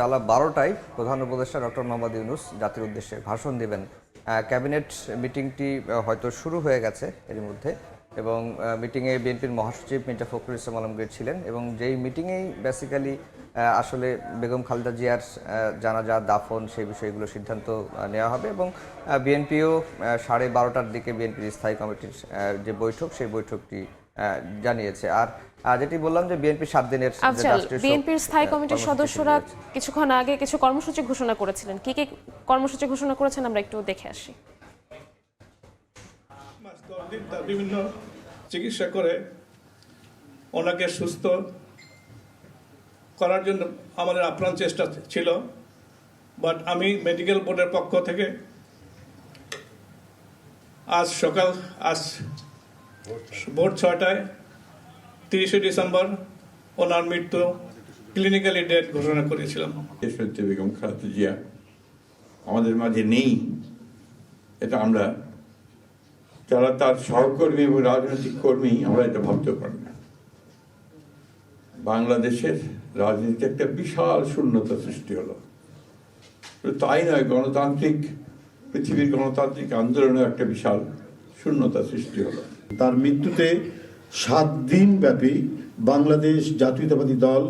বেলা 12টায় প্রধান উপদেষ্টা ডক্টর মোহাম্মদ ইউনূস জাতির উদ্দেশ্যে ভাষণ দেবেন। ক্যাবিনেট মিটিংটি হয়তো শুরু হয়ে গেছে এর মধ্যে, এবং মিটিংয়ে বিএনপির মহাসচিব মির্জা ফখরুল ইসলাম আলমগীর ছিলেন, এবং যেই মিটিংয়েই বেসিক্যালি আসলে বেগম খালেদা জিয়ার জানাজা দাফন সেই বিষয়গুলো সিদ্ধান্ত নেওয়া হবে। এবং বিএনপিও 12:30টার দিকে বিএনপির স্থায়ী কমিটির যে বৈঠক সেই বৈঠকটি জানিয়েছে। আর যেটি বললাম যে বিএনপি 7 দিনের বিএনপির স্থায়ী কমিটির সদস্যরা কিছুক্ষণ আগে কিছু কর্মসূচি ঘোষণা করেছিলেন। কি কি কর্মসূচি ঘোষণা করেছেন আমরা একটু দেখে আসি। বিভিন্ন চিকিৎসা করে ওনাকে সুস্থ করার জন্য আমাদের আপ্রাণ চেষ্টা ছিল, বাট আমি মেডিকেল বোর্ডের পক্ষ থেকে আজ ভোর 6টায় 30শে ডিসেম্বর ওনার মৃত্যু ক্লিনিক্যালি ডেথ ঘোষণা করেছিলাম। বেগম খালেদা জিয়া আমাদের মাঝে নেই, এটা আমরা যারা তার সহকর্মী এবং রাজনৈতিক কর্মী আমরা এটা ভাবতে পারি না। বাংলাদেশের রাজনীতিতে একটা বিশাল শূন্যতা সৃষ্টি হলো। তাই নয়, পৃথিবীর গণতান্ত্রিক আন্দোলনে একটা বিশাল শূন্যতা সৃষ্টি হলো। তার মৃত্যুতে 7 দিন ব্যাপী বাংলাদেশ জাতীয়তাবাদী দল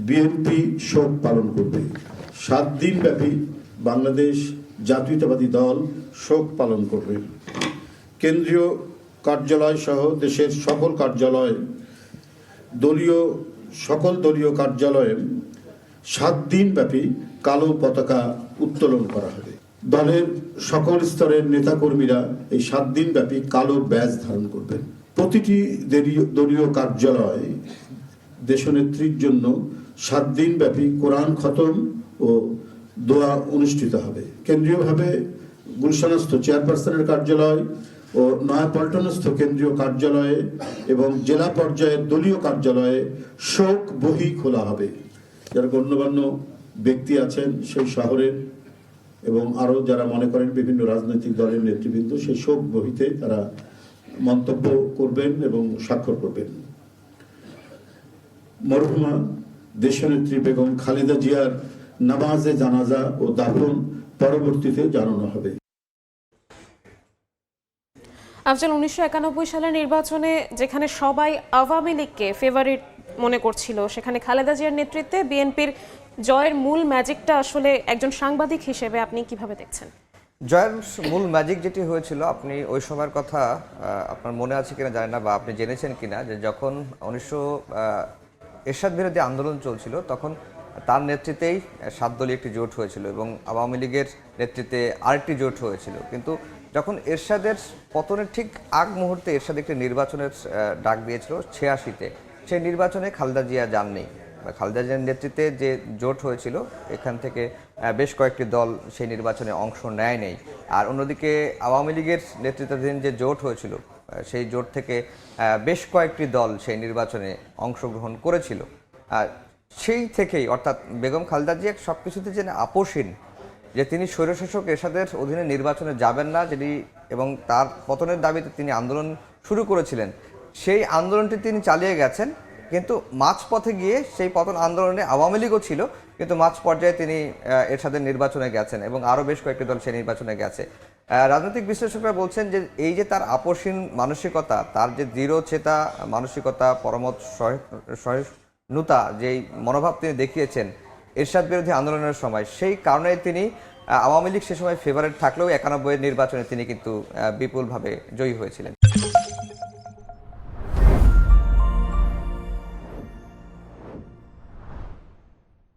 বিএনপি শোক পালন করবে। 7 দিন ব্যাপী বাংলাদেশ জাতীয়তাবাদী দল শোক পালন করবে। কেন্দ্রীয় কার্যালয় সহ দেশের সকল কার্যালয়, সকল দলীয় কার্যালয়ে 7 দিন ব্যাপী কালো পতাকা উত্তোলন করা হবে। দলের সকল স্তরের নেতাকর্মীরা এই 7 দিন ব্যাপী কালো ব্যাজ ধারণ করবেন। প্রতিটি দলীয় কার্যালয়ে দেশনেত্রীর জন্য 7 দিন ব্যাপী কোরআন খতম ও দোয়া অনুষ্ঠিত হবে। কেন্দ্রীয়ভাবে গুলশানস্থ চেয়ারপারসনের কার্যালয় ও নয়াপল্টনস্থ কেন্দ্রীয় কার্যালয়ে এবং জেলা পর্যায়ের দলীয় কার্যালয়ে শোক বহি খোলা হবে। যারা গণ্যমান্য ব্যক্তি আছেন সেই শহরের এবং আরও যারা মনে করেন বিভিন্ন রাজনৈতিক দলের নেতৃবৃন্দ সেই শোক বহিতে তারা মন্তব্য করবেন এবং স্বাক্ষর করবেন। মরহুমা দেশনেত্রী বেগম খালেদা জিয়ার নামাজে জানাজা ও দাফন পরবর্তীতে জানানো হবে। আফজাল, 1991 সালের নির্বাচনে যেখানে সবাই আওয়ামী লীগকে ফেভারিট মনে করছিল, সেখানে খালেদা জিয়ার নেতৃত্বে বিএনপির জয়ের মূল ম্যাজিকটা আসলে একজন সাংবাদিক হিসেবে আপনি কিভাবে দেখছেন? জয়ের মূল ম্যাজিক যেটি হয়েছিল, আপনি ওই সময়ের কথা আপনার মনে আছে কিনা জানি না, বা আপনি জেনেছেন কিনা, যে যখন এরশাদ বিরোধী আন্দোলন চলছিল তখন তার নেতৃত্বেই 7 দলীয় একটি জোট হয়েছিল এবং আওয়ামী লীগের নেতৃত্বে আরেকটি জোট হয়েছিল। কিন্তু যখন এরশাদের পতনের ঠিক আগ মুহূর্তে এরশাদ একটি নির্বাচনের ডাক দিয়েছিল 86-তে, সেই নির্বাচনে খালেদা জিয়া যাননি। খালেদা জিয়ার নেতৃত্বে যে জোট হয়েছিল এখান থেকে বেশ কয়েকটি দল সেই নির্বাচনে অংশ নেয় নেই। আর অন্যদিকে আওয়ামী লীগের নেতৃত্বাধীন যে জোট হয়েছিল সেই জোট থেকে বেশ কয়েকটি দল সেই নির্বাচনে অংশগ্রহণ করেছিল। আর সেই থেকেই, অর্থাৎ বেগম খালেদা জিয়া সব কিছুতে যেন আপোষহীন, যে তিনি স্বৈরশাসক এরশাদের অধীনে নির্বাচনে যাবেন না, যেটি এবং তার পতনের দাবিতে তিনি আন্দোলন শুরু করেছিলেন, সেই আন্দোলনটি তিনি চালিয়ে গেছেন। কিন্তু মাঝপথে গিয়ে সেই পতন আন্দোলনে আওয়ামী লীগও ছিল, কিন্তু মাঝ পর্যায়ে তিনি এরশাদের নির্বাচনে গেছেন এবং আরও বেশ কয়েকটি দল সেই নির্বাচনে গেছে। রাজনৈতিক বিশ্লেষকরা বলছেন যে এই যে তার আপোষহীন মানসিকতা, তার যে দৃঢ়চেতা মানসিকতা, পরমত সহিষ্ণুতা, যেই মনোভাব তিনি দেখিয়েছেন এরশাদ বিরোধী আন্দোলনের সময়, সেই কারণে তিনি আওয়ামী লীগ সে সময় ফেভারিট থাকলেও 91-এর নির্বাচনে তিনি কিন্তু বিপুলভাবে জয়ী হয়েছিলেন।